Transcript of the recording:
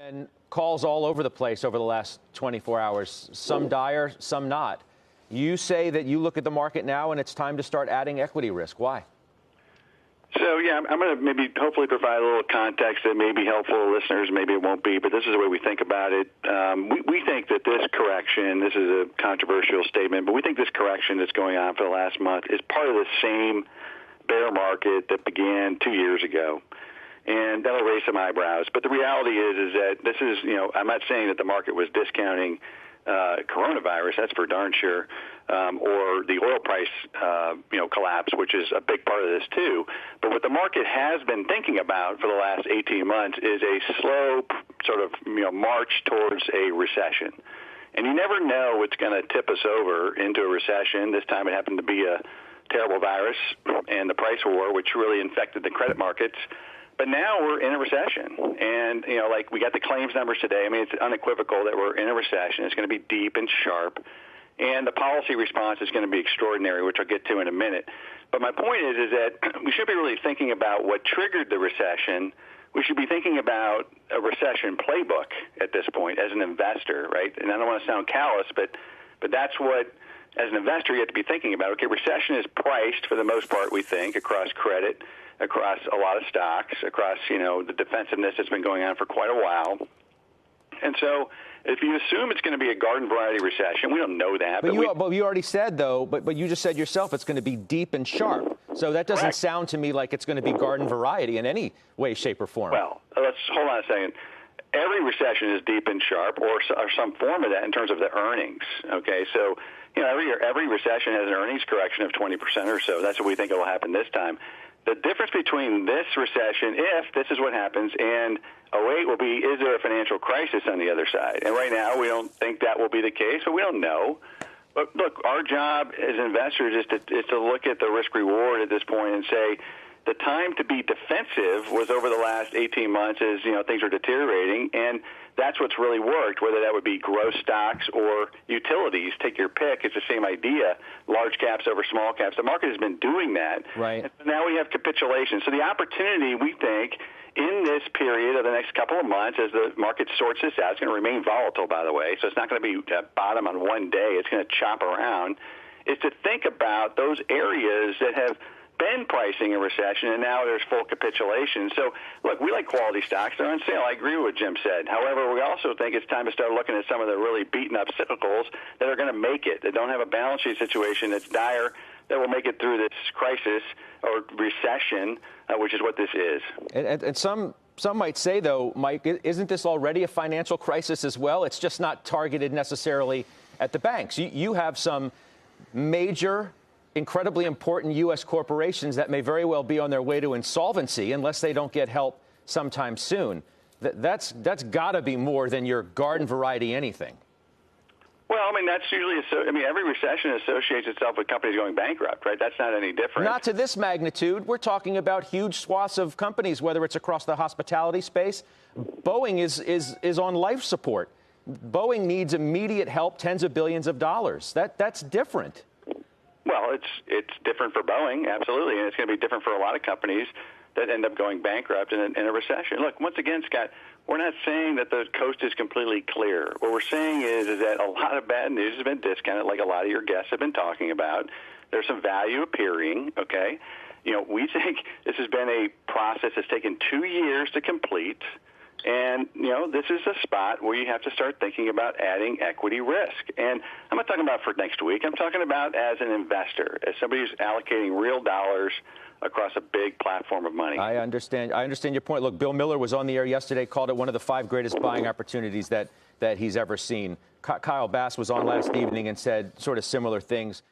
And calls all over the place over the last 24 hours, some dire, some not. You say that you look at the market now and it's time to start adding equity risk. Why? So, yeah, I'm going to maybe hopefully provide a little context that may be helpful to listeners. Maybe it won't be, but this is the way we think about it. We think that this correction, this is a controversial statement, but we think this correction that's going on for the last month is part of the same bear market that began 2 years ago. And that'll raise some eyebrows. But the reality is that this is, I'm not saying that the market was discounting coronavirus, that's for darn sure, or the oil price, collapse, which is a big part of this too. But what the market has been thinking about for the last 18 months is a slow sort of, march towards a recession. And you never know what's going to tip us over into a recession. This time it happened to be a terrible virus and the price war, which really infected the credit markets. But now we're in a recession, and, we got the claims numbers today. I mean, it's unequivocal that we're in a recession. It's going to be deep and sharp, and the policy response is going to be extraordinary, which I'll get to in a minute. But my point is that we should be really thinking about what triggered the recession. We should be thinking about a recession playbook at this point as an investor, right? And I don't want to sound callous, but that's what, as an investor, you have to be thinking about. Okay, recession is priced for the most part, we think, across credit, across a lot of stocks, across, the defensiveness that's been going on for quite a while. And so if you assume it's going to be a garden variety recession, we don't know that. But you already said, though, but you just said yourself it's going to be deep and sharp. So that doesn't Correct. sound to me like it's going to be garden variety in any way, shape, or form. Well, let's hold on a second. Every recession is deep and sharp, or some form of that in terms of the earnings. Okay, so every recession has an earnings correction of 20% or so. That's what we think will happen this time. The difference between this recession, if this is what happens, and 08 will be, is there a financial crisis on the other side? And right now, we don't think that will be the case, but we don't know. But look, our job as investors is to look at the risk-reward at this point and say, the time to be defensive was over the last 18 months as, things are deteriorating, and that's what's really worked, whether that would be growth stocks or utilities. Take your pick. It's the same idea, large caps over small caps. The market has been doing that. Right. And now we have capitulation. So the opportunity, we think, in this period of the next couple of months as the market sorts this out, it's going to remain volatile, by the way, so it's not going to be at bottom on one day. It's going to chop around, is to think about those areas that have been pricing a recession, and now there's full capitulation. So, look, we like quality stocks. They're on sale. I agree with what Jim said. However, we also think it's time to start looking at some of the really beaten-up cyclicals that are going to make it, that don't have a balance sheet situation that's dire, that will make it through this crisis or recession, which is what this is. And some might say, though, Mike, isn't this already a financial crisis as well? It's just not targeted necessarily at the banks. You have some major, incredibly important U.S. corporations that may very well be on their way to insolvency unless they don't get help sometime soon. That's got to be more than your garden variety anything. Well, I mean, that's usually every recession associates itself with companies going bankrupt, right? That's not any different. Not to this magnitude. We're talking about huge swaths of companies, whether it's across the hospitality space. Boeing is on life support. Boeing needs immediate help, tens of billions of dollars. That's different. Well, it's different for Boeing, absolutely, and it's going to be different for a lot of companies that end up going bankrupt in a recession. Look, once again, Scott, we're not saying that the coast is completely clear. What we're saying is that a lot of bad news has been discounted, like a lot of your guests have been talking about. There's some value appearing, okay? We think this has been a process that's taken 2 years to complete. And, this is a spot where you have to start thinking about adding equity risk. And I'm not talking about for next week. I'm talking about as an investor, as somebody who's allocating real dollars across a big platform of money. I understand your point. Look, Bill Miller was on the air yesterday, called it one of the 5 greatest buying opportunities that he's ever seen. Kyle Bass was on last evening and said sort of similar things.